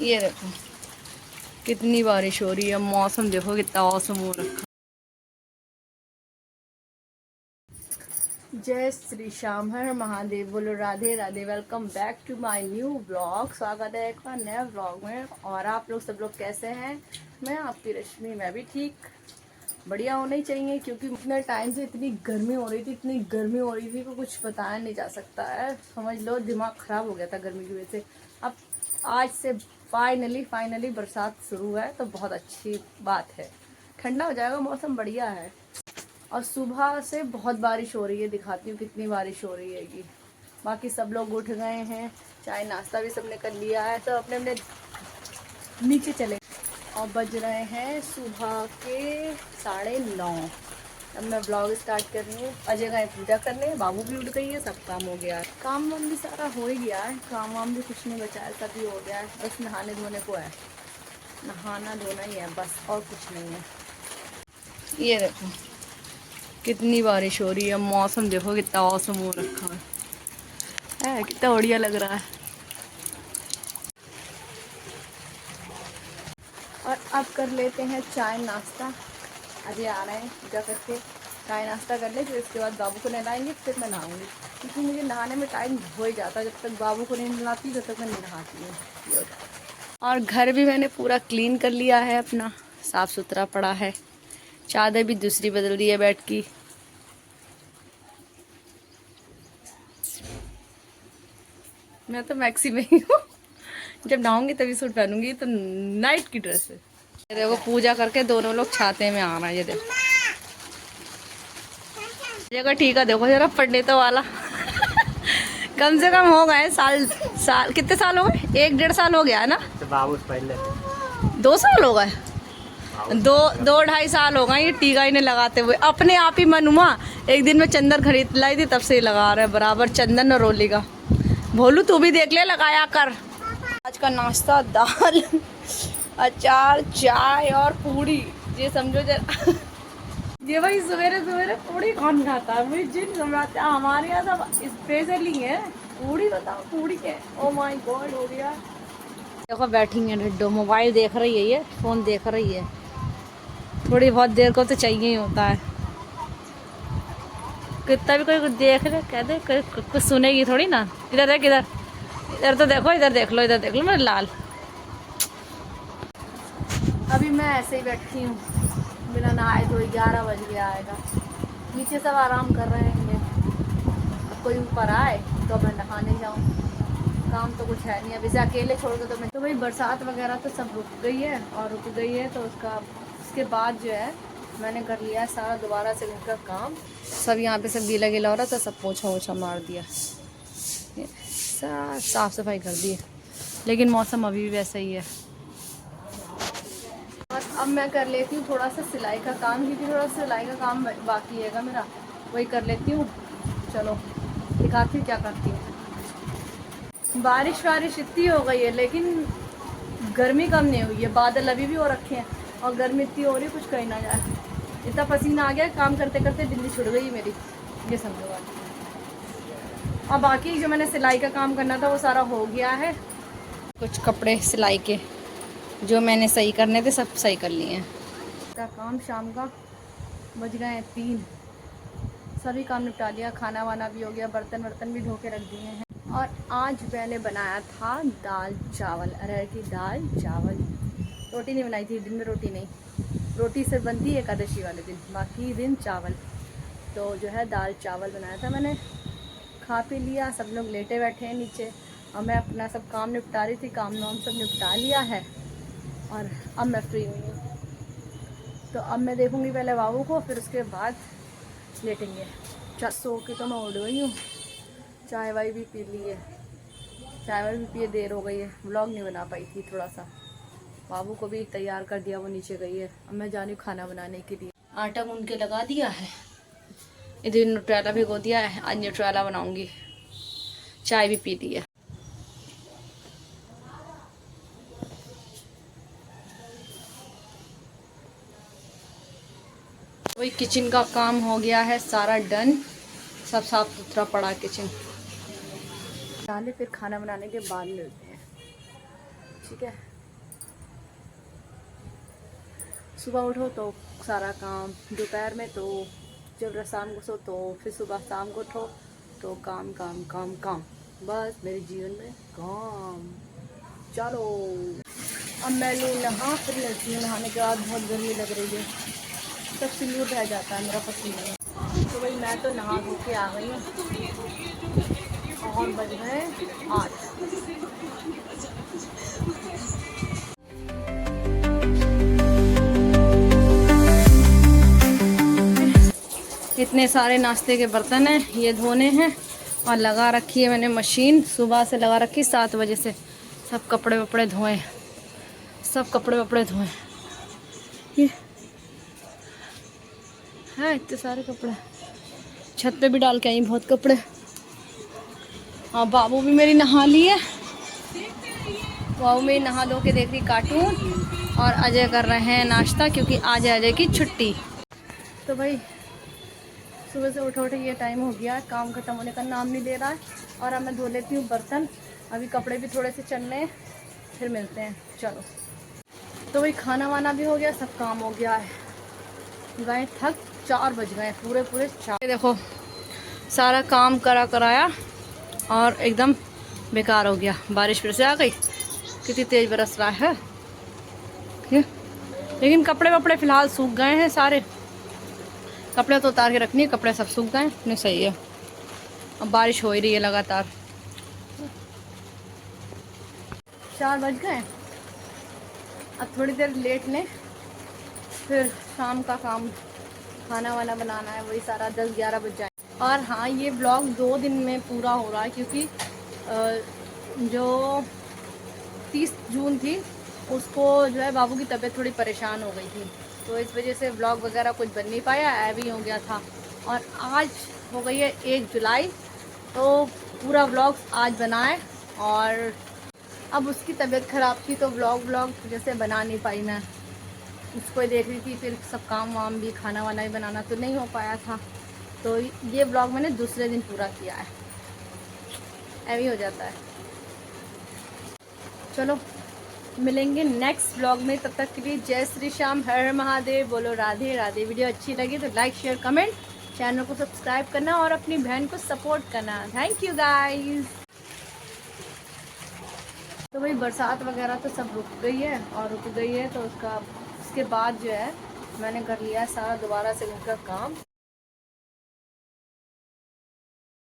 ये देखो कितनी बारिश हो रही है, मौसम देखो कितना औसम हो रखा। जय श्री श्याम, हर महादेव, बोलो Radhe Radhe. Welcome back to my new blog. स्वागत है एक बार नया ब्लॉग में। और आप लोग सब लोग कैसे हैं? मैं आपकी रश्मि, मैं भी ठीक बढ़िया होना ही चाहिए, क्योंकि इतने टाइम से इतनी गर्मी हो रही थी कि कुछ बताया नहीं जा सकता है। समझ लो दिमाग खराब हो गया था गर्मी की वजह से। अब आज से फाइनली बरसात शुरू है, तो बहुत अच्छी बात है। ठंडा हो जाएगा, मौसम बढ़िया है। और सुबह से बहुत बारिश हो रही है, दिखाती हूँ कितनी बारिश हो रही है। बाकी सब लोग उठ गए हैं, चाय नाश्ता भी सबने कर लिया है, सब अपने अपने नीचे चले। और बज रहे हैं सुबह के 9:30। अब मैं ब्लॉग स्टार्ट कर रही हूँ। अजय गए पूजा करने, बाबू भी उठ गई है, सब काम हो गया है। काम वाम भी सारा हो ही गया है, काम वाम भी कुछ नहीं बचा है, सब ही हो गया है। बस नहाने धोने को है, नहाना धोना ही है बस, और कुछ नहीं है। ये देखो कितनी बारिश हो रही है, मौसम देखो कितना औसम हो रखा है, कितना बढ़िया लग रहा है। और अब कर लेते हैं चाय नाश्ता। अजय आ रहे हैं पूजा करके, चाय नाश्ता कर ले, फिर इसके बाद बाबू को नहलाएंगे, फिर मैं नहाऊंगी। क्योंकि मुझे नहाने में टाइम हो ही जाता है, जब तक बाबू को नहीं नहलाती तब तक मैं नहीं नहाती हूँ। ये हो जाता है। और घर भी मैंने पूरा क्लीन कर लिया है अपना, साफ़ सुथरा पड़ा है। चादर भी दूसरी बदल दी है बेड की। मैं तो मैक्सी में ही हूँ। जब नहाऊंगी तभी सूट पहनूंगी, तो नाइट की ड्रेस है। ये देखो पूजा करके दोनों लोग छाते में आ रहे हैं। ये देखो जगह ठीक है, देखो जरा पंडितों वाला। कम से कम हो गए साल कितने साल हो गए? 1-1.5 साल हो गया है ना? तो बाबू पहले 2 साल हो गए, 2-2.5 साल हो गए ये टीका इन्हें लगाते हुए। अपने आप ही मन हुआ, एक दिन में चंदन खरीद लाई थी, तब से ही लगा रहे बराबर चंदन और रोली का। भोलू तू भी देख ले, लगाया कर। आज का नाश्ता दाल, अचार, चाय और पूड़ी। ये समझो जरा। ये भाई सवेरे सवेरे पूड़ी कौन खाता है? मुझे जिन समझाते हैं, हमारे यहाँ सब स्पेशली है पूड़ी। बताओ पूड़ी क्या? ओ माय गॉड, हो गया। देखो बैठी है ढिड्डो, मोबाइल देख रही है, ये फोन देख रही है। थोड़ी बहुत देर को तो चाहिए ही होता है। कितना भी कोई देख ले कह दे, कुछ सुनेगी थोड़ी ना। इधर देख, इधर इधर तो देखो, इधर देख लो, इधर देख लो मेरे लाल। अभी मैं ऐसे ही बैठी हूँ बिना नहाए धोए, 11 बज गया आएगा। नीचे सब आराम कर रहे हैं। अब कोई ऊपर आए तो मैं नहाने जाऊँ। काम तो कुछ है नहीं, अभी से अकेले छोड़ के तो भाई बरसात वगैरह तो सब रुक गई है। और रुक गई है तो उसके बाद जो है मैंने कर लिया है सारा दोबारा से घर का काम। सब यहाँ पे सब गीला गीला हो रहा था, सब पोछा वोछा मार दिया, साफ सफाई कर दी है। लेकिन मौसम अभी भी वैसा ही है। और अब मैं कर लेती हूँ थोड़ा सा सिलाई का काम, क्योंकि थोड़ा सा सिलाई का काम बाकी है मेरा, वही कर लेती हूँ। चलो दिखाती हूँ क्या करती हूँ। बारिश इतनी हो गई है, लेकिन गर्मी कम नहीं हुई है। बादल अभी भी हो रखे हैं और गर्मी इतनी हो रही है, कुछ कहीं ना जाए। इतना पसीना आ गया, काम करते करते दिल्ली छुट गई मेरी, ये समझो बात। और बाकी जो मैंने सिलाई का काम करना था वो सारा हो गया है। कुछ कपड़े सिलाई के जो मैंने सही करने थे सब सही कर लिए हैं। काम शाम का बज गए हैं 3, सभी काम निपटा लिया। खाना वाना भी हो गया, बर्तन वर्तन भी धो के रख दिए हैं। और आज मैंने बनाया था दाल चावल, अरहर की दाल चावल। रोटी नहीं बनाई थी, दिन में रोटी नहीं, रोटी सिर्फ बनती है एकादशी वाले दिन, बाकी दिन चावल। तो जो है दाल चावल बनाया था मैंने। खा पी लिया, सब लोग लेटे बैठे हैं नीचे, और मैं अपना सब काम निपटा रही थी। काम वाम सब निपटा लिया है और अब मैं फ्री हुई हूँ। तो अब मैं देखूँगी पहले बाबू को, फिर उसके बाद लेटेंगे। सो के तो मैं उठ गई हूँ, चाय वाय भी पी ली है, चाय वाय भी पिए, देर हो गई है। व्लॉग नहीं बना पाई थी थोड़ा सा। बाबू को भी तैयार कर दिया, वो नीचे गई है। अब मैं जा रही हूँ खाना बनाने के लिए। आटा गूंद के लगा दिया है, इधर न्यूट्रेला भिगो दिया है, आज न्यूट्रेला बनाऊंगी। चाय भी पी ली है। वही किचन का काम हो गया है सारा डन, सब साफ सुथरा पड़ा किचन। डाले फिर खाना बनाने के बाद मिलते हैं। ठीक है। सुबह उठो तो सारा काम, दोपहर में तो, जब शाम को सो तो, फिर सुबह शाम को उठो तो काम काम काम काम, बस मेरे जीवन में काम। चलो अब मैं लूँ नहा, फिर लेती हूँ। नहाने के बाद बहुत गर्मी लग रही है, सब सिल्लूर रह जाता है मेरा पसीना। तो भाई मैं तो नहा धो के आ गई हूँ और बज गए 8। इतने सारे नाश्ते के बर्तन हैं, ये धोने हैं। और लगा रखी है मैंने मशीन, सुबह से लगा रखी, 7 बजे से। सब कपड़े वपड़े धोए, सब कपड़े वपड़े धोए। ये है इतने सारे कपड़े, छत पे भी डाल के आई बहुत कपड़े। हाँ बाबू भी मेरी नहा ली है, बाबू मेरी नहा धो के देख रही कार्टून। और अजय कर रहे हैं नाश्ता, क्योंकि आज है अजय की छुट्टी। तो भाई सुबह से उठे ये टाइम हो गया, काम खत्म होने का नाम नहीं ले रहा है। और अब मैं धो लेती हूँ बर्तन, अभी कपड़े भी थोड़े से चलने हैं, फिर मिलते हैं। चलो तो भाई खाना वाना भी हो गया, सब काम हो गया है। गए थक, 4 बज गए, पूरे 4। देखो सारा काम कराया और एकदम बेकार हो गया। बारिश फिर से आ गई, कितनी तेज़ बरस रहा है। लेकिन कपड़े वपड़े फ़िलहाल सूख गए हैं सारे, कपड़े तो उतार के रखनी है, कपड़े सब सूख गए, नहीं सही है। अब बारिश हो ही रही है लगातार। 4 बज गए, अब थोड़ी देर लेट लें, फिर शाम का काम, खाना वाना बनाना है, वही सारा 10-11 बज जाए। और हाँ, ये ब्लॉग 2 दिन में पूरा हो रहा है, क्योंकि जो 30 जून थी उसको जो है बाबू की तबीयत थोड़ी परेशान हो गई थी, तो इस वजह से ब्लॉग वगैरह कुछ बन नहीं पाया, ऐवी हो गया था। और आज हो गई है 1 जुलाई, तो पूरा ब्लॉग आज बनाए। और अब उसकी तबीयत ख़राब थी, तो ब्लॉग जैसे बना नहीं पाई मैं, उसको ही देख रही थी, फिर सब काम वाम भी, खाना वाना भी बनाना, तो नहीं हो पाया था। तो ये ब्लॉग मैंने दूसरे दिन पूरा किया है, ऐवी हो जाता है। चलो मिलेंगे नेक्स्ट ब्लॉग में, तब तक के लिए जय श्री श्याम, हर हर महादेव, बोलो राधे राधे। वीडियो अच्छी लगी तो लाइक शेयर कमेंट, चैनल को सब्सक्राइब करना और अपनी बहन को सपोर्ट करना। Thank you guys. तो भाई बरसात वगैरह तो सब रुक गई है, और रुक गई है तो उसके बाद जो है मैंने कर लिया सारा दोबारा से घर का काम।